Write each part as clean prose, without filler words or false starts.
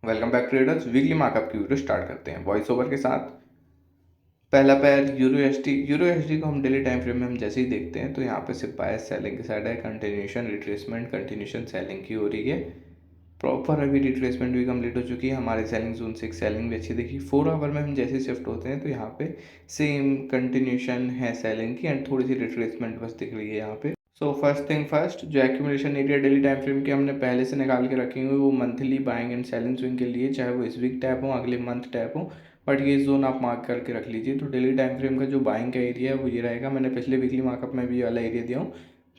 Welcome back traders. Weekly markup की video start करते हैं वॉइस ओवर के साथ। पहला पैर यूरो एसडी को हम डेली टाइम फ्रेम में हम जैसे ही देखते हैं तो यहाँ पे सिर्फ बायस सेलिंग की साइड है, कंटिन्यूशन रिट्रेसमेंट कंटिन्यूशन सेलिंग की हो रही है। प्रॉपर अभी रिट्रेसमेंट भी कंप्लीट हो चुकी है, हमारे सेलिंग जोन से एक सेलिंग भी अच्छी देखी। 4 आवर में हम जैसे शिफ्ट होते हैं तो यहाँ पे सेम कंटिन्यूशन है सेलिंग की एंड थोड़ी सी रिट्रेसमेंट बस दिख रही है यहाँ पे। सो फर्स्ट थिंग फर्स्ट, जो accumulation area daily time frame के हमने पहले से निकाल के रखे हुए वो monthly buying and selling swing के लिए, चाहे वो इस वीक टैप हो अगले मंथ टैप हो, बट ये जोन आप मार्क करके रख लीजिए। तो डेली टाइम फ्रेम का जो बाइंग का एरिया है वो ये रहेगा। मैंने पिछले वीकली मार्कअप में भी ये वाला एरिया दिया हूँ।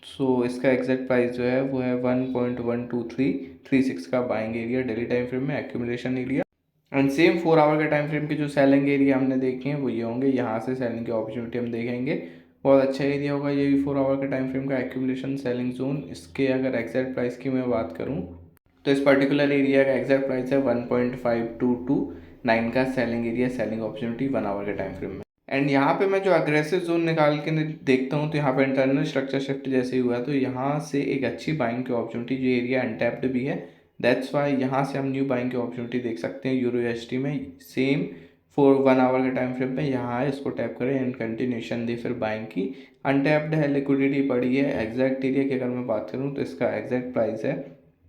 सो इसका एग्जैक्ट प्राइस जो है वो है 1.12336 का buying area daily time frame में accumulation area. And same 4 hour के टाइम फ्रेम के जो सेलिंग एरिया हमने देखे हैं वो ये होंगे। यहाँ से सेलिंग की अपॉर्चुनिटी हम देखेंगे, बहुत अच्छा एरिया होगा ये भी 4 आवर के टाइम फ्रेम का एक्यूमुलेशन सेलिंग जोन। इसके अगर एक्जैक्ट प्राइस की मैं बात करूँ तो इस पर्टिकुलर एरिया का एक्जैक्ट प्राइस है 1.5229 का selling area, selling opportunity 1 hour के टाइम फ्रेम में। एंड यहाँ पे मैं जो अग्रेसिव जोन निकाल के देखता हूँ तो यहाँ पे इंटरनल स्ट्रक्चर शिफ्ट जैसे ही हुआ है तो यहाँ से एक अच्छी बाइंग की अपॉर्चुनिटी, जो एरिया अनटैप्ड भी है, दैट्स वाई यहाँ से हम न्यू बाइंग की अपॉर्चुनिटी देख सकते हैं यूरो एसटी में। सेम 1 आवर के टाइम फ्रेम पे यहाँ है, इसको टैप करें एंड कंटिन्यूशन दे फिर बाइंग की। अनटैप्ड है, लिक्विडिटी पड़ी है। एग्जैक्ट एरिया की अगर मैं बात करूँ तो इसका एग्जैक्ट प्राइस है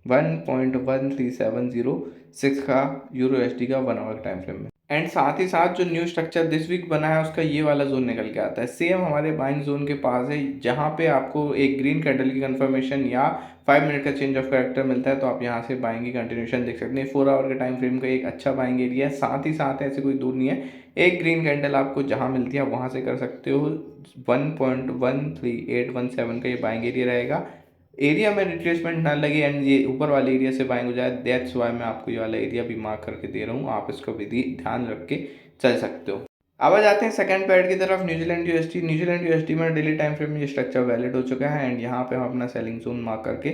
1.13706 का यूरो एसडी का 1 आवर टाइम फ्रेम में। एंड साथ ही साथ जो न्यू स्ट्रक्चर दिस वीक बना है उसका ये वाला जोन निकल के आता है, सेम हमारे बाइंग जोन के पास है, जहाँ पे आपको एक ग्रीन कैंडल की कंफर्मेशन या 5 मिनट का चेंज ऑफ कैरेक्टर मिलता है। तो आप यहाँ से बाइंग की कंटिन्यूशन देख सकते हैं। 4 आवर के टाइम फ्रेम का एक अच्छा बाइंग एरिया है। साथ ही साथ ऐसे कोई दूर नहीं है, एक ग्रीन कैंडल आपको जहाँ मिलती है वहाँ से कर सकते हो। 1.13817 का ये बाइंग एरिया रहेगा। एरिया में रिट्रेसमेंट ना लगे एंड ये ऊपर वाले एरिया से बाइंग हो जाए, दैट्स वाई मैं आपको ये वाला एरिया भी मार्क करके दे रहा हूँ। आप इसको भी ध्यान रख के चल सकते हो। अब आ जाते हैं सेकंड पैड की तरफ, न्यूजीलैंड यूएसडी। न्यूजीलैंड यूएसडी में डेली टाइम फ्रेम में ये स्ट्रक्चर वैलिड हो चुका है एंड यहाँ पे हम अपना सेलिंग जोन मार्क करके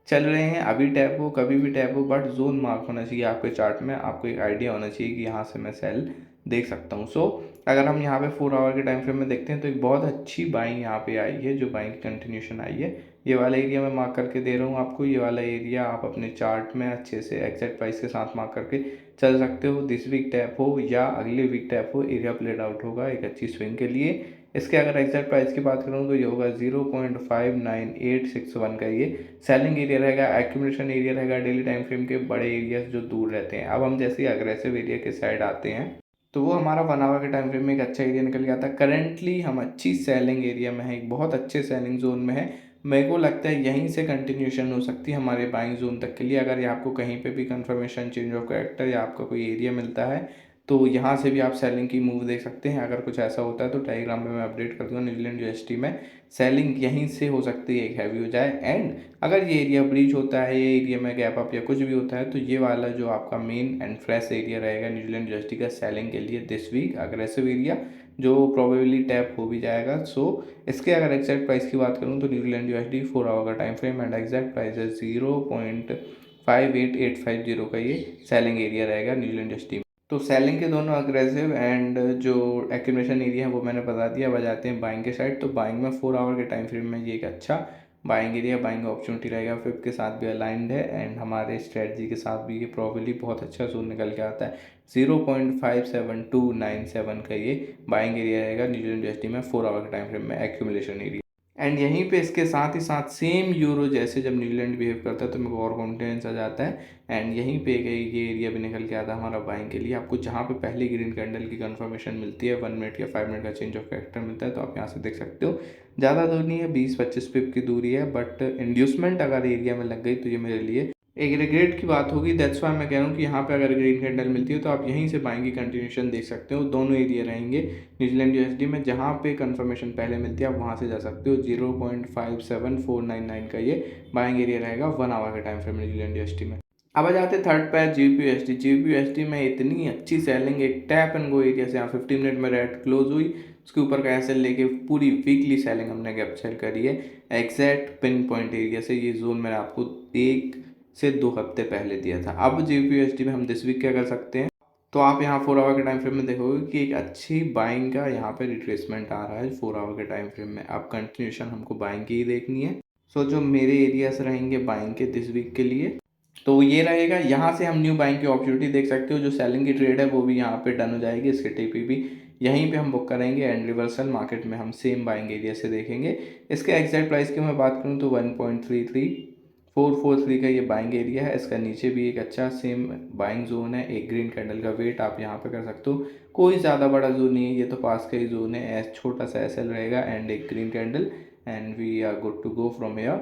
चल रहे हैं। अभी टैप हो कभी भी टैप हो, बट जोन मार्क होना चाहिए आपके चार्ट में, आपको एक आइडिया होना चाहिए कि यहाँ से मैं सेल देख सकता हूँ। सो अगर हम यहाँ पे 4 आवर के टाइम फ्रेम में देखते हैं तो एक बहुत अच्छी बाइंग यहाँ पे आई है, जो बाइंग की कंटिन्यूशन आई है। ये वाला एरिया मैं मार्क करके दे रहा हूँ आपको। ये वाला एरिया आप अपने चार्ट में अच्छे से एक्जैक्ट प्राइस के साथ मार्क करके चल सकते हो। दिस वीक टैप हो या अगले वीक टैप हो, एरिया प्लेड आउट होगा एक अच्छी स्विंग के लिए। इसके अगर एक्जैक्ट प्राइस की बात करूँ तो ये होगा 0.59861 का ये सेलिंग एरिया रहेगा, एक्यूमुलेशन एरिया रहेगा डेली टाइम फ्रेम के बड़े एरियाज जो दूर रहते हैं। अब हम जैसे ही अग्रेसिव एरिया के साइड आते हैं तो वो हमारा 1 आवर के टाइम फ्रेम में एक अच्छा एरिया निकल गया था। करेंटली हम अच्छी सेलिंग एरिया में है, एक बहुत अच्छे सेलिंग जोन में है। मेरे को लगता है यहीं से कंटिन्यूशन हो सकती है हमारे बाइंग जोन तक के लिए। अगर ये आपको कहीं पे भी कंफर्मेशन चेंज ऑफ कैरेक्टर या आपका कोई एरिया मिलता है तो यहाँ से भी आप सेलिंग की मूव देख सकते हैं। अगर कुछ ऐसा होता है तो टेलीग्राम में मैं अपडेट कर दूँगा। न्यूजीलैंड यूएसडी में सेलिंग यहीं से हो सकती है, एक हैवी हो जाए। एंड अगर ये एरिया ब्रीच होता है, ये एरिया में गैप अप या कुछ भी होता है, तो ये वाला जो आपका मेन एंड फ्रेश एरिया रहेगा न्यूजीलैंड यूएसडी का सेलिंग के लिए दिस वीक अग्रेसिव एरिया, जो प्रोबेबली टैप हो भी जाएगा। सो इसके अगर एक्जैक्ट प्राइस की बात करूँ तो न्यूजीलैंड यूएसडी 4 आवर का time frame and exact price है 0.58850 का ये सेलिंग एरिया रहेगा न्यूजीलैंड यूएसडी। तो सेलिंग के दोनों अग्रेसिव एंड जो एक्यूमुलेशन एरिया है वो मैंने बता दिया। अब आ जाते हैं बाइंग के साइड। तो बाइंग में 4 आवर के टाइम फ्रेम में ये एक अच्छा बाइंग एरिया, बाइंग अपॉर्चुनिटी रहेगा। फिफ्थ के साथ भी अलाइंड है एंड हमारे स्ट्रेटजी के साथ भी ये प्रॉबली बहुत अच्छा जोन निकल के आता है। 0.57297 का ये बाइंग एरिया रहेगा न्यूजीलैंड यूएसडी में 4 आवर के टाइम फ्रेम में एक्यूमुलेशन एरिया। एंड यहीं पे इसके साथ ही साथ सेम यूरो जैसे जब न्यूजीलैंड बिहेव करता है तो मेरे को और कॉन्फिडेंस आ जाता है। एंड यहीं पे ये एरिया भी निकल के आता है हमारा बाइंग के लिए। आपको जहाँ पे पहली ग्रीन कैंडल की कंफर्मेशन मिलती है, 1 मिनट या 5 मिनट का चेंज ऑफ कैरेक्टर मिलता है, तो आप यहाँ से देख सकते हो। ज़्यादा दूर नहीं है, 20-25 पिप की दूरी है, बट इंड्यूसमेंट अगर एरिया में लग गई तो ये मेरे लिए एक रिग्रेट की बात होगी। दैट्स वाई मैं कह रहा हूँ कि यहाँ पे अगर ग्रीन कैंडल मिलती है तो आप यहीं से बाइंग की कंटिन्यूशन देख सकते हो। दोनों एरिया रहेंगे न्यूजीलैंड यूएसडी में, जहाँ पे कंफर्मेशन पहले मिलती है आप वहाँ से जा सकते हो। 0.57499 का ये बाइंग एरिया रहेगा 1 आवर के टाइम फ्रेम न्यूजीलैंड यूएसडी में। अब आ जाते हैं थर्ड पैर जीबीपीयूएसडी। जीबीपीयूएसडी में इतनी अच्छी सेलिंग, एक टैप एंड गो एरिया से यहाँ 15 मिनट में रेड क्लोज हुई, उसके ऊपर का एसएल लेके पूरी वीकली सेलिंग हमने कैप्चर करी है एग्जैक्ट पिन पॉइंट एरिया से। ये जोन मैंने आपको 1 से 2 हफ्ते पहले दिया था। अब जीबीपीयूएसडी में हम दिस वीक क्या कर सकते हैं, तो आप यहाँ 4 आवर के टाइम फ्रेम में देखोगे कि एक अच्छी बाइंग का यहाँ पे रिट्रेसमेंट आ रहा है 4 आवर के टाइम फ्रेम में। अब कंटिन्यूशन हमको बाइंग की ही देखनी है। सो जो मेरे एरियाज रहेंगे बाइंग के दिस वीक के लिए तो ये रहेगा, यहाँ से हम न्यू बाइंग की अपॉर्चुनिटी देख सकते हो। जो सेलिंग की ट्रेड है वो भी यहाँ पे डन हो जाएगी, इसके टीपी भी यहीं पे हम बुक करेंगे एंड रिवर्सल मार्केट में हम सेम बाइंग एरिया से देखेंगे। इसके एग्जैक्ट प्राइस की मैं बात करूँ तो 1.33443 का ये बाइंग एरिया है। इसका नीचे भी एक अच्छा सेम बाइंग जोन है, एक ग्रीन कैंडल का वेट आप यहाँ पे कर सकते हो। कोई ज़्यादा बड़ा जोन नहीं है, ये तो पास का ही जोन है, छोटा सा एस रहेगा एंड एक green candle and we are good to go from here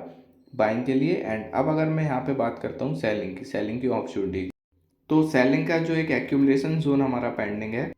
buying के लिए। एंड अब अगर मैं यहाँ पे बात करता हूँ सेलिंग की अपॉर्चुनिटी, तो सेलिंग का जो एक एक्यूमुलेशन जोन हमारा पेंडिंग है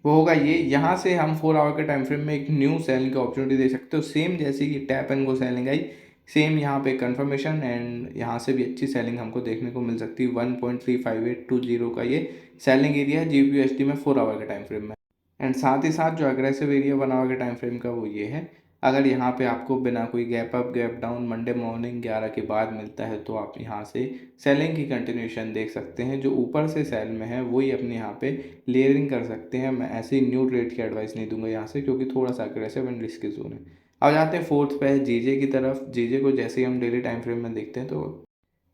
वो होगा ये। यहाँ से हम 4 आवर के टाइम फ्रेम में एक न्यू सेलिंग की अपॉर्चुनिटी दे सकते हो, सेम जैसे कि tap and go selling I, same यहाँ पे कंफर्मेशन एंड यहाँ से भी अच्छी सेलिंग हमको देखने को मिल सकती है। 1.35820 का ये सेलिंग एरिया है GBUSD में 4 आवर के टाइम फ्रेम में। एंड साथ ही साथ जो अग्रेसिव एरिया 1 आवर के टाइम फ्रेम का वो ये है, अगर यहाँ पे आपको बिना कोई gap up gap down Monday morning 11 के बाद मिलता है तो आप यहाँ से सेलिंग की कंटिन्यूशन देख सकते हैं। जो ऊपर से सेल में है वही अपने यहाँ पे लेयरिंग कर सकते हैं। मैं ऐसे ही न्यू ट्रेड की एडवाइस नहीं दूंगा यहाँ से, क्योंकि थोड़ा सा अग्रेसिव एंड रिस्की जोन है। अब जाते हैं फोर्थ पे जीजे की तरफ। जीजे को जैसे ही हम डेली टाइम फ्रेम में देखते हैं तो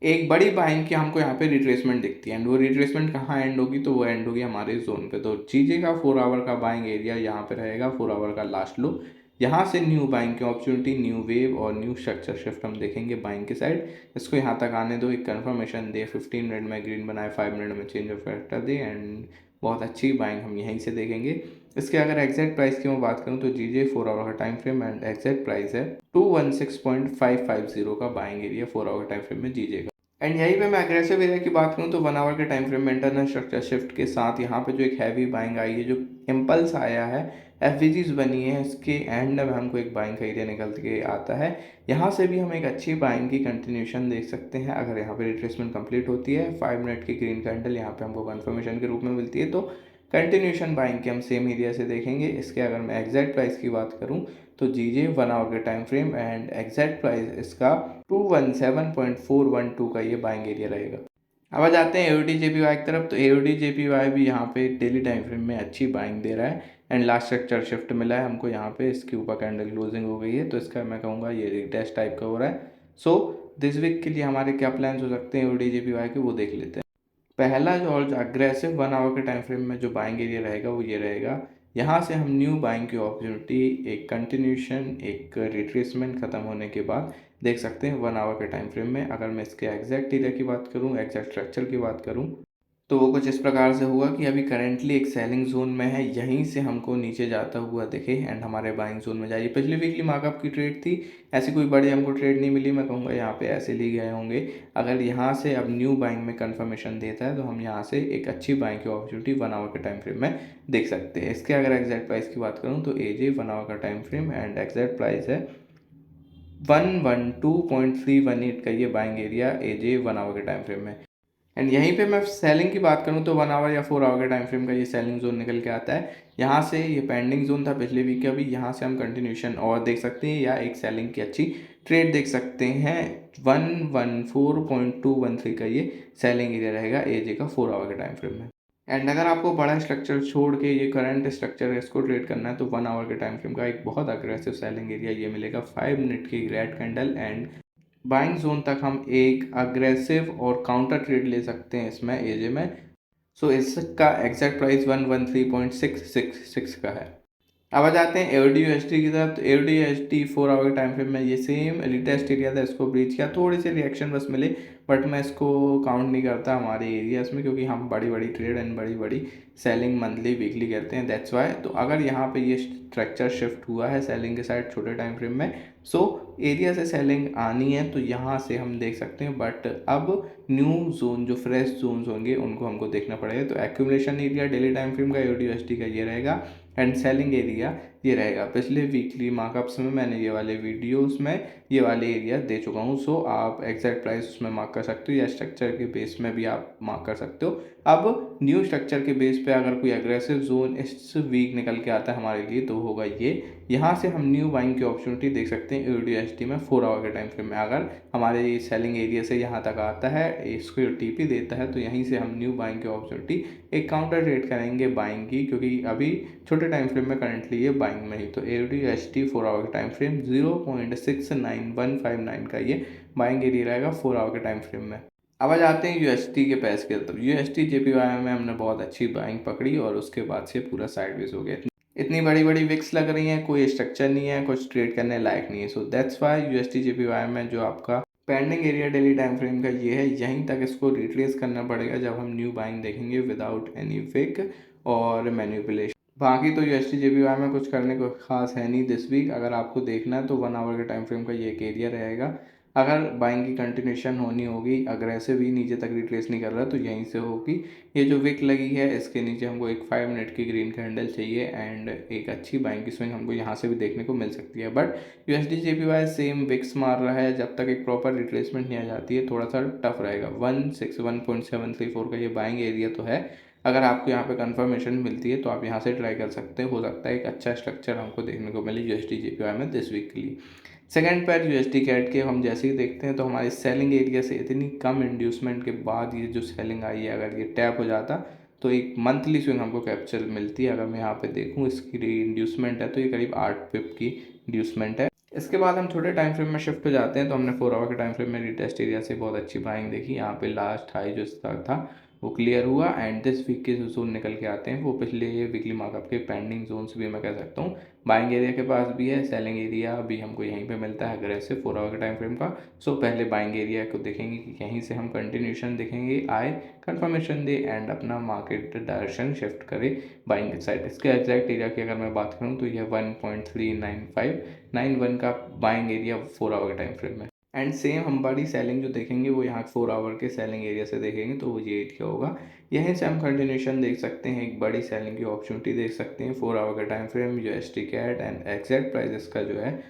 एक बड़ी बाइंग की हमको यहाँ पे रिट्रेसमेंट दिखती है एंड वो रिट्रेसमेंट कहाँ एंड होगी, तो वो एंड होगी हमारे जोन पे। तो जीजे का 4 आवर का बाइंग एरिया यहाँ पे रहेगा, 4 आवर का लास्ट लो। यहाँ से न्यू बाइंग की अपॉर्चुनिटी, न्यू वेव और न्यू स्ट्रक्चर शिफ्ट हम देखेंगे बाइंग की साइड। इसको यहाँ तक आने दो, एक कंफर्मेशन दे, 15 मिनट में ग्रीन बनाए, 5 मिनट में change of factor they and बहुत अच्छी बाइंग हम यहीं से देखेंगे। इसके अगर एग्जैक्ट प्राइस की मैं बात करूँ तो जीजे 4 आवर का time frame and exact price है 216.550 का buying area 4 hour time frame में जीजे का। एंड यहीं पे मैं अग्रेसिव एरिया की बात करूँ तो 1 आवर के टाइम फ्रेम में इंटरनल स्ट्रक्चर शिफ्ट के साथ यहाँ पे जो एक हैवी बाइंग आई है, जो इम्पल्स आया है, एफ बनी है, इसके एंड में हमको एक बाइंग का एरिया निकल के आता है। यहाँ से भी हम एक अच्छी बाइंग की कंटिन्यूशन देख सकते हैं। अगर यहाँ पे रिट्रेसमेंट कंप्लीट होती है, 5 मिनट की ग्रीन कैंडल यहाँ पे हमको कंफर्मेशन के रूप में मिलती है, तो कंटिन्यूशन बाइंग के हम सेम एरिया से देखेंगे। इसके अगर मैं एग्जैक्ट प्राइस की बात करूँ तो जीजे 1 आवर के time frame and exact price इसका 217.412 का ये बाइंग एरिया रहेगा। अब आ जाते हैं AUD JPY की तरफ। तो AUD JPY भी यहाँ पे डेली टाइम फ्रेम में अच्छी बाइंग दे रहा है एंड लास्ट स्ट्रक्चर शिफ्ट मिला है हमको यहाँ पे, इसके ऊपर कैंडल क्लोजिंग हो गई है, तो इसका मैं कहूँगा ये रिटेस्ट टाइप का हो रहा है। सो दिस वीक के लिए हमारे क्या प्लान्स हो सकते हैं AUD JPY के, वो देख लेते हैं। पहला जो और जो अग्रेसिव 1 आवर के टाइम फ्रेम में जो बाइंग एरिया रहेगा वो ये रहेगा। यहाँ से हम न्यू बाइंग की अपॉर्चुनिटी, एक कंटिन्यूशन, एक रिट्रेसमेंट खत्म होने के बाद देख सकते हैं 1 आवर के टाइम फ्रेम में। अगर मैं इसके एग्जैक्ट एरिया की बात करूँ, एग्जैक्ट स्ट्रक्चर की बात करूँ, तो वो कुछ इस प्रकार से हुआ कि अभी करेंटली एक सेलिंग जोन में है, यहीं से हमको नीचे जाता हुआ दिखे एंड हमारे बाइंग जोन में जाइए। पिछली वीकली मार्कअप की ट्रेड थी, ऐसी कोई बड़ी हमको ट्रेड नहीं मिली, मैं कहूँगा यहाँ पे ऐसे ली गए होंगे। अगर यहाँ से अब न्यू बाइंग में कंफर्मेशन देता है तो हम यहाँ से एक अच्छी बाइंग की अपॉर्चुनिटी 1 आवर के टाइम फ्रेम में देख सकते हैं। इसके अगर एग्जैक्ट प्राइस की बात करूँ तो AJ 1 आवर का time frame and exact price है 112.318 का ये बाइंग एरिया AJ 1 आवर के टाइम फ्रेम में। एंड यहीं पे मैं सेलिंग की बात करूँ तो 1 आवर या 4 आवर के टाइम फ्रेम का ये सेलिंग जोन निकल के आता है। यहाँ से ये पेंडिंग जोन था पिछले वीक का भी, यहाँ से हम कंटिन्यूशन और देख सकते हैं या एक सेलिंग की अच्छी ट्रेड देख सकते हैं। 114.213 का ये सेलिंग एरिया रहेगा AJ का 4 आवर के टाइम फ्रेम में। एंड अगर आपको बड़ा स्ट्रक्चर छोड़ के ये करंट स्ट्रक्चर है इसको ट्रेड करना है तो 1 आवर के टाइम फ्रेम का एक बहुत अग्रेसिव सेलिंग एरिया ये मिलेगा, 5 मिनट की red candle and buying zone तक हम एक अग्रेसिव और काउंटर ट्रेड ले सकते हैं इसमें एजे में। सो इसका एग्जैक्ट प्राइस 113.666 का है। अब आ जाते हैं AUD USD की तरफ। तो AUD USD 4 आवर के टाइम फ्रेम में ये सेम रिटेस्ट एरिया था, इसको ब्रीच किया, थोड़ी सी रिएक्शन बस मिले, बट मैं इसको काउंट नहीं करता हमारे एरियाज में, क्योंकि हम बड़ी बड़ी ट्रेड एंड बड़ी बड़ी सेलिंग मंथली वीकली करते हैं, दैट्स वाई। तो अगर यहाँ पे ये स्ट्रक्चर शिफ्ट हुआ है सेलिंग के साइड छोटे टाइम फ्रेम में, सो एरिया से सेलिंग आनी है तो यहाँ से हम देख सकते हैं। बट अब न्यू जोन, जो फ्रेश जोन्स होंगे उनको हमको देखना पड़ेगा। तो accumulation area daily time frame का AUD USD का ये रहेगा एंड सेलिंग एरिया ये रहेगा। पिछले वीकली मार्कअप्स में मैंने ये वाले वीडियोस में ये वाले एरिया दे चुका हूँ, सो आप एग्जैक्ट प्राइस उसमें मार्क कर सकते हो या स्ट्रक्चर के बेस में भी आप मार्क कर सकते हो। अब न्यू स्ट्रक्चर के बेस पे अगर कोई एग्रेसिव जोन इस वीक निकल के आता है हमारे लिए तो होगा ये। यहाँ से हम न्यू बाइंग की अपॉर्चुनिटी देख सकते हैं AUD USD में 4 आवर के टाइम फ्रेम में। अगर हमारे ये सेलिंग एरिया से यहाँ तक आता है, इसको TP देता है, तो यहीं से हम न्यू बाइंग की अपॉर्चुनिटी एक काउंटर ट्रेड करेंगे बाइंग की, क्योंकि अभी छोटे टाइम फ्रेम में करंटली ये बाइंग में ही। तो AUD USD 4 आवर के टाइम फ्रेम 0.69159 का ये बाइंग एरिया रहेगा 4 आवर के टाइम फ्रेम में। अब आ जाते हैं यूएसटी के पैस के तरफ। यूएसटी जेपीवाई में हमने बहुत अच्छी बाइंग पकड़ी और उसके बाद से पूरा साइडवेज हो गया। इतनी बड़ी बड़ी विक्स लग रही हैं, कोई स्ट्रक्चर नहीं है, कुछ ट्रेड करने लायक नहीं है। So that's why UST JPY में जो आपका pending area daily time frame का ये है, यहीं तक इसको रिट्रेस करना पड़ेगा जब हम न्यू बाइंग देखेंगे विदाउट एनी विक और मैनिपुलेशन। बाकी तो यूएसटी जेपीवाई में कुछ करने को खास है नहीं दिस वीक। अगर आपको देखना है तो 1 आवर के टाइम फ्रेम का ये एक एरिया रहेगा। अगर बाइंग की कंटिन्यूशन होनी होगी, अग्रेसिव ही नीचे तक रिट्रेस नहीं कर रहा तो यहीं से होगी। ये जो विक लगी है इसके नीचे हमको एक 5 मिनट की ग्रीन कैंडल चाहिए एंड एक अच्छी बाइंग की स्विंग हमको यहाँ से भी देखने को मिल सकती है। But USD JPY same wicks मार रहा है, जब तक एक प्रॉपर रिट्रेसमेंट नहीं आ जाती है थोड़ा सा टफ रहेगा। 161.734 का ये बाइंग एरिया तो है। अगर आपको यहाँ पे कंफर्मेशन मिलती है तो आप यहाँ से ट्राई कर सकते हो सकता है एक अच्छा स्ट्रक्चर हमको देखने को मिले यूएसडी जेपीवाई में दिस वीक के लिए। सेकेंड पैर यूएसडी कैट के हम जैसे ही देखते हैं तो हमारी सेलिंग एरिया से इतनी कम इंड्यूसमेंट के बाद ये जो सेलिंग आई है, अगर ये टैप हो जाता तो एक मंथली स्विंग हमको कैप्चर मिलती है। अगर मैं यहाँ पे देखूँ इसकी इंड्यूसमेंट है तो ये करीब 8 पिप की इंड्यूसमेंट है। इसके बाद हम छोटे टाइम फ्रेम में शिफ्ट हो जाते हैं तो हमने 4 आवर के टाइम फ्रेम में रिटेस्ट एरिया से बहुत अच्छी बाइंग देखी। यहाँ पे लास्ट हाई जो इसका था वो क्लियर हुआ एंड दिस वीक के जो जोन निकल के आते हैं वो पिछले वीकली मार्कअप के पेंडिंग जोन्स भी मैं कह सकता हूँ बाइंग एरिया के पास भी है। सेलिंग एरिया भी हमको यहीं पे मिलता है अग्रेसिव 4 आवर के टाइम फ्रेम का। सो पहले बाइंग एरिया को देखेंगे कि यहीं से हम कंटिन्यूशन देखेंगे, आए कंफर्मेशन दे एंड अपना मार्केट डायरेक्शन शिफ्ट करे बाइंग की साइड। इसके एग्जैक्ट एरिया की अगर मैं बात करूँ तो यह 1.39591 का बाइंग एरिया 4 आवर के टाइम फ्रेम में। एंड सेम हम बड़ी सेलिंग जो देखेंगे वो यहाँ 4 आवर के सेलिंग एरिया से देखेंगे तो वो ये एरिया होगा। यहीं से हम कंटिन्यूशन देख सकते हैं, एक बड़ी सेलिंग की अपॉर्चुनिटी देख सकते हैं। 4 आवर का time frame USD CAD and exact price इसका जो है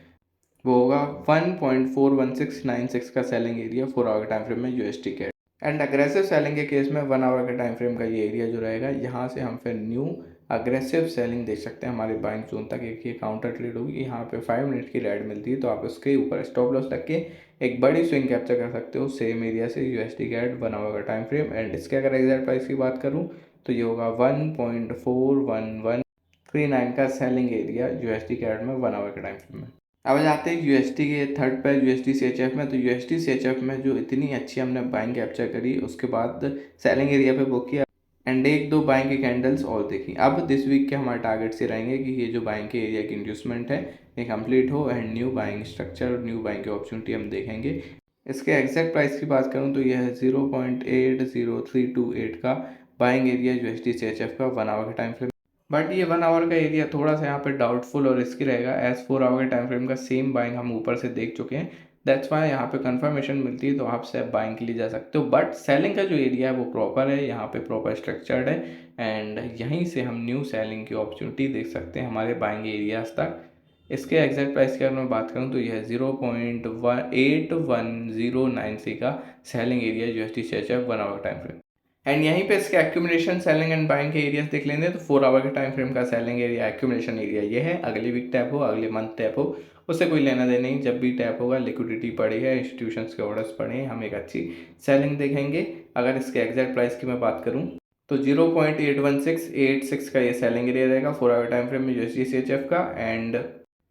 वो होगा 1.41696 का सेलिंग एरिया 4 आवर के टाइम फ्रेम में USD CAD. And aggressive selling के केस में 1 आवर के टाइम फ्रेम का ये एरिया जो रहेगा, यहाँ से हम फिर न्यू अग्रेसिव सेलिंग देख सकते हैं हमारे बाइंग जोन तक। एक ये काउंटर ट्रेड होगी, यहाँ पे 5 मिनट की रेड मिलती है तो आप उसके ऊपर स्टॉप लॉस रख के एक बड़ी स्विंग कैप्चर कर सकते हो सेम एरिया से यूएसडी कैट 1 आवर का टाइम फ्रेम। एंड इसके अगर एग्जैक्ट प्राइस की बात करूँ तो ये होगा 1.41139 का सेलिंग एरिया यूएसडी कैट में 1 आवर के टाइम फ्रेम में। अब जाते हैं यूएसडी के थर्ड पे यूएसडी सीएचएफ में। तो यूएसडी सीएचएफ में जो इतनी अच्छी हमने बाइंग कैप्चर करी उसके बाद सेलिंग एरिया पे बुक किया एंड एक दो बाइंग की कैंडल्स और देखी। अब दिस वीक के हमारे टारगेट से रहेंगे कि ये जो बाइंग के एरिया की इंड्यूसमेंट है ये कंप्लीट हो एंड न्यू बाइंग स्ट्रक्चर और न्यू बाइंग की अपॉर्चुनिटी हम देखेंगे। इसके एग्जैक्ट प्राइस की बात करूँ तो यह है 0.80328 का बाइंग एरिया यूएसडी सीएचएफ का 1 आवर के टाइम फ्रेम। बट ये 1 आवर का एरिया थोड़ा सा यहाँ पे डाउटफुल और रिस्की रहेगा एज 4 आवर के टाइम फ्रेम का सेम बाइंग हम ऊपर से देख चुके हैं। दैट्स वाई यहाँ पे कंफर्मेशन मिलती है तो आप सेफ बाइंग के लिए जा सकते हो। बट सेलिंग का जो एरिया है वो प्रॉपर है, यहाँ पे प्रॉपर स्ट्रक्चर्ड है एंड यहीं से हम न्यू सेलिंग की अपॉर्चुनिटी देख सकते हैं हमारे बाइंग एरियाज तक। इसके एग्जैक्ट प्राइस की अगर मैं बात करूँ तो यह 0.8109 का selling area USD CHF 1 hour time frame. And यहीं पे इसके एक्यूमुलेशन सेलिंग एंड बाइंग के एरियाज देख लेंगे तो 4 आवर के टाइम फ्रेम का सेलिंग एरिया एक्यूमुलेशन एरिया ये है। अगले वीक टैप हो, अगले मंथ टैप हो, उससे कोई लेना देना नहीं। जब भी टैप होगा लिक्विडिटी पड़ी है, इंस्टीट्यूशंस के ऑर्डर्स पड़े हैं, हम एक अच्छी सेलिंग देखेंगे। अगर इसके एग्जैक्ट प्राइस की मैं बात करूँ तो 0.81686 का ये सेलिंग एरिया रहेगा 4 आवर टाइम फ्रेम में यूएसडी सीएचएफ का। एंड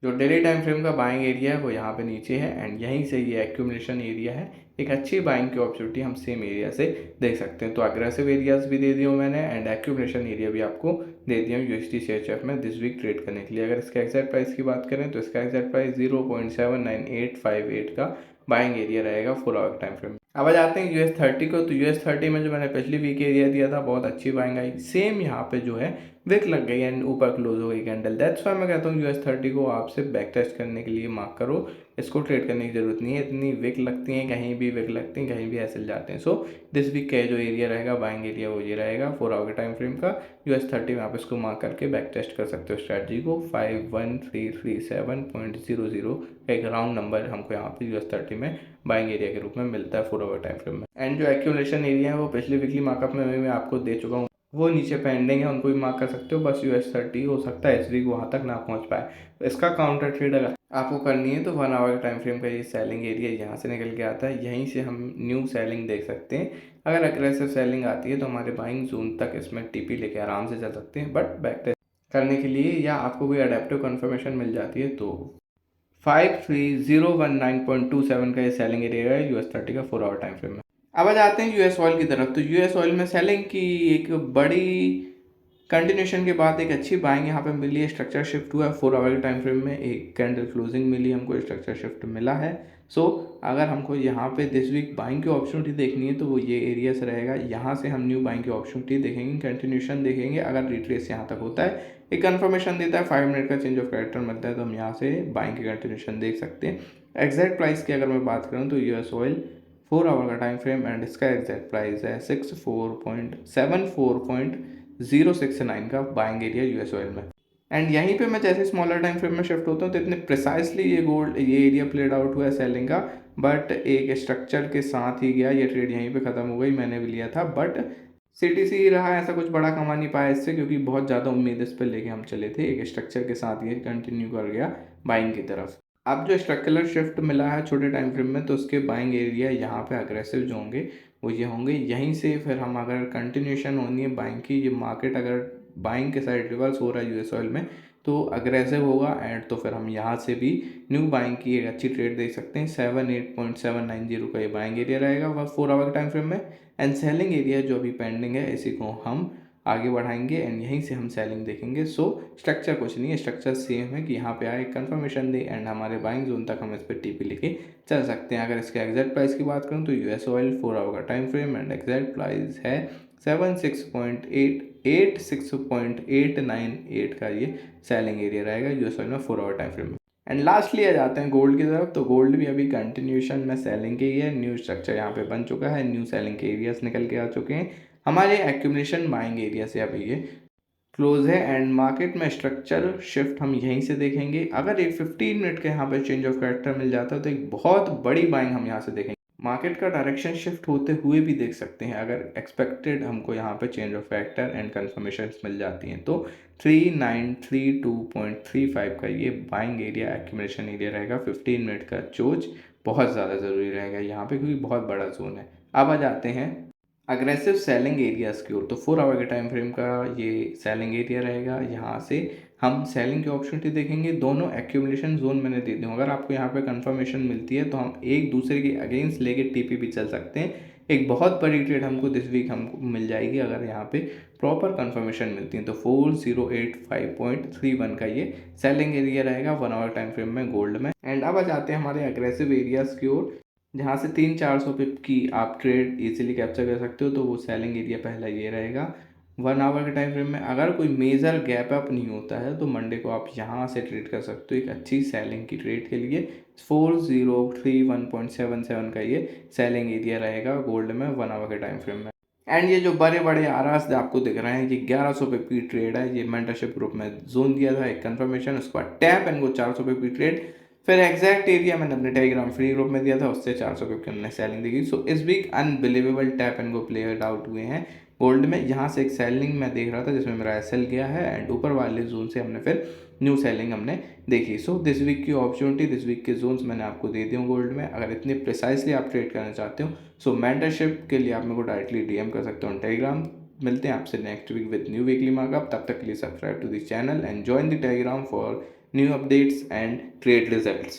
जो डेली टाइम फ्रेम का बाइंग एरिया है वो यहाँ पे नीचे है एंड यहीं से ये एक्यूमुलेशन एरिया है। एक अच्छी बाइंग की अपॉर्चुनिटी हम सेम एरिया से देख सकते हैं। तो अग्रेसिव एरियाज भी दे दिए हूँ मैंने एंड एक्यूमुलेशन एरिया भी आपको दे दिया हूँ यूएसडी सीएचएफ में दिस वीक ट्रेड करने के लिए। अगर इसका एग्जैक्ट प्राइस की बात करें तो इसका एग्जैक्ट प्राइस 0.79858 का बाइंग एरिया रहेगा 4 आवर टाइम फ्रेम। अब आ जाते हैं US30 को। तो US30 में जो मैंने पिछली वीक एरिया दिया था बहुत अच्छी बाइंग आई, सेम यहाँ पे जो है विक लग गई एंड ऊपर क्लोज हो गई कैंडल। दैट्स वाई मैं कहता हूँ US30 को आप सिर्फ बैक टेस्ट करने के लिए मार्क करो, इसको ट्रेड करने की जरूरत नहीं है। इतनी विक लगती हैं, कहीं भी विक लगती हैं, कहीं भी ऐसे जाते हैं। सो दिस वीक का जो एरिया रहेगा बाइंग एरिया वो ये रहेगा 4 आवर के टाइम फ्रेम का US30 में। आप इसको मार्क करके बैक टेस्ट कर सकते हो स्ट्रैटेजी को। 51337.00 एक राउंड नंबर हमको यहाँ पे US30 में बाइंग एरिया के रूप में मिलता है 4 आवर टाइम फ्रेम में। एंड जो एक्यूमुलेशन एरिया है वो पिछले वीकली मार्कअप में मैं आपको दे चुका हूँ, वो नीचे पेंडिंग है, उनको भी मार्क कर सकते हो। बस US30 हो सकता है इस वीक वहाँ तक ना पहुँच पाए। तो इसका काउंटर ट्रेड अगर आपको करनी है तो 1 आवर के टाइम फ्रेम का ये सेलिंग एरिया यहाँ से निकल के आता है, यहीं से हम न्यू सेलिंग देख सकते हैं। अगर अग्रेसिव सेलिंग आती है तो हमारे बाइंग जोन तक इसमें टीपी लेके आराम से चल सकते हैं। बट बैक टेस्ट करने के लिए या आपको कोई अडेप्टिव कन्फर्मेशन मिल जाती है तो 53019.27 का ये सेलिंग एरिया है US30 का 4 आवर टाइम फ्रेम में। अब आ जाते हैं यूएस ऑयल की तरफ। तो यूएस ऑयल में सेलिंग की एक बड़ी कंटिन्यूशन के बाद एक अच्छी बाइंग यहाँ पे मिली है, स्ट्रक्चर शिफ्ट हुआ है 4 आवर के टाइम फ्रेम में, एक कैंडल क्लोजिंग मिली हमको, स्ट्रक्चर शिफ्ट मिला है। सो अगर हमको यहाँ पे दिस वीक बाइंग की अपॉर्चुनिटी देखनी है तो वो ये एरिया से रहेगा, यहाँ से हम न्यू बाइंग की अपॉर्चुनिटी देखेंगे, कंटिन्यूशन देखेंगे। अगर रिट्रेस यहाँ तक होता है, एक कन्फर्मेशन देता है, 5 मिनट का चेंज ऑफ कैरेक्टर मिलता है, तो हम यहाँ से बाइंग की कंटिन्यूशन देख सकते हैं। एग्जैक्ट प्राइस की अगर मैं बात करूँ तो यूएस ऑयल 4 आवर का टाइम फ्रेम एंड इसका एग्जैक्ट प्राइस है 64.069 का बाइंग एरिया यूएस ऑयल में। एंड यहीं पे मैं जैसे स्मॉलर टाइम फ्रेम में शिफ्ट होता हूँ तो इतने प्रिसाइसली ये एरिया प्लेड आउट हुआ है सेलिंग का, बट एक स्ट्रक्चर के साथ ही गया, ये ट्रेड यहीं पे ख़त्म हो गई, मैंने भी लिया था बट सीटीसी ही रहा, ऐसा कुछ बड़ा कमा नहीं पाया इससे, क्योंकि बहुत ज़्यादा उम्मीद इस पर लेके हम चले थे। एक स्ट्रक्चर के साथ ये कंटिन्यू कर गया बाइंग की तरफ। अब जो स्ट्रक्चरल शिफ्ट मिला है छोटे टाइम फ्रेम में, तो उसके बाइंग एरिया यहाँ पे अग्रेसिव जो होंगे वो ये होंगे, यहीं से फिर हम अगर कंटिन्यूशन होनी है बाइंग की, ये मार्केट अगर बाइंग के साइड रिवर्स हो रहा है यूएस ऑयल में तो अग्रेसिव होगा, एंड तो फिर हम यहाँ से भी न्यू बाइंग की एक अच्छी ट्रेड देख सकते हैं। 78.790 का ये बाइंग एरिया रहेगा वह 4 आवर के टाइम फ्रेम में, एंड सेलिंग एरिया जो अभी पेंडिंग है इसी को हम आगे बढ़ाएंगे एंड यहीं से हम सेलिंग देखेंगे। सो स्ट्रक्चर कुछ नहीं है, स्ट्रक्चर सेम है कि यहाँ पे आए कंफर्मेशन दे एंड हमारे बाइंग जोन तक हम इस पर टीपी लेके चल सकते हैं। अगर इसके एग्जैक्ट प्राइस की बात करूँ तो यूएस ऑयल 4 आवर का time frame and exact price है 76.898 का ये सेलिंग एरिया रहेगा यूएस ऑयल में 4 आवर टाइम फ्रेम में। एंड लास्टली आ जाते हैं गोल्ड की तरफ। तो गोल्ड भी अभी कंटिन्यूशन में सेलिंग के ही है, न्यू स्ट्रक्चर यहाँ पे बन चुका है, न्यू सेलिंग के एरियाज निकल के आ चुके हैं हमारे एक्यूमुलेशन बाइंग एरिया से, अभी ये क्लोज है एंड मार्केट में स्ट्रक्चर शिफ्ट हम यहीं से देखेंगे। अगर एक 15 मिनट के यहाँ पे चेंज ऑफ कैरेक्टर मिल जाता है तो एक बहुत बड़ी बाइंग हम यहाँ से देखेंगे, मार्केट का डायरेक्शन शिफ्ट होते हुए भी देख सकते हैं अगर एक्सपेक्टेड हमको यहाँ पे change of factor and confirmation मिल जाती हैं तो 3932.35 का ये बाइंग एरिया एक्यूमुलेशन एरिया रहेगा। 15 मिनट का चोज बहुत ज़्यादा ज़रूरी रहेगा यहाँ पे क्योंकि बहुत बड़ा जोन है। अब आ जाते हैं अग्रेसिव सेलिंग एरियाज़ की ओर। तो 4 आवर के टाइम फ्रेम का ये सेलिंग एरिया रहेगा, यहाँ से हम सेलिंग की अपॉर्चुनिटी देखेंगे। दोनों एक्यूमुलेशन जोन मैंने दे दूँ, अगर आपको यहाँ पे कंफर्मेशन मिलती है तो हम एक दूसरे के अगेंस्ट लेके टीपी भी चल सकते हैं। एक बहुत बड़ी ट्रेड हमको दिस वीक हमको मिल जाएगी अगर यहाँ पे प्रॉपर कंफर्मेशन मिलती है। तो 4085.31 का ये सेलिंग एरिया रहेगा 1 आवर टाइम फ्रेम में गोल्ड में। एंड अब आ जाते हैं हमारे अग्रेसिव एरियाज़ की ओर, जहाँ से 300-400 पिप की आप ट्रेड इजीली कैप्चर कर सकते हो। तो वो सेलिंग एरिया पहला ये रहेगा 1 आवर के टाइम फ्रेम में। अगर कोई मेजर गैप अप नहीं होता है तो मंडे को आप यहाँ से ट्रेड कर सकते हो एक अच्छी सेलिंग की ट्रेड के लिए। 4031.77 का ये सेलिंग एरिया रहेगा गोल्ड में 1 आवर के टाइम फ्रेम में। एंड ये जो बड़े बड़े आरास आपको दिख रहे हैं, ये 1100 पे की ट्रेड है, ये मेंटरशिप ग्रुप में जोन दिया था एक कंफर्मेशन, उसके बाद टैप एंड वो 400 पे की ट्रेड, फिर एग्जैक्ट एरिया मैंने अपने टेलीग्राम फ्री ग्रुप में दिया था, उससे 400 की हमने सेलिंग दी। सो इस week unbelievable tap and go player out हुए हैं गोल्ड में। यहाँ से एक सेलिंग मैं देख रहा था जिसमें मेरा एसएल गया है एंड ऊपर वाले जोन से हमने फिर न्यू सेलिंग हमने देखी। सो दिस वीक की अपॉर्चुनिटी, दिस वीक के जोन्स मैंने आपको दे दिए गोल्ड में। अगर इतने प्रिसाइसली आप ट्रेड करना चाहते हो सो मेंटरशिप के लिए आप मेरे को डायरेक्टली डीएम कर सकते हो टेलीग्राम। मिलते हैं आपसे next week with new weekly markup. तब तक के लिए subscribe to this channel and join the Telegram for new updates and trade results.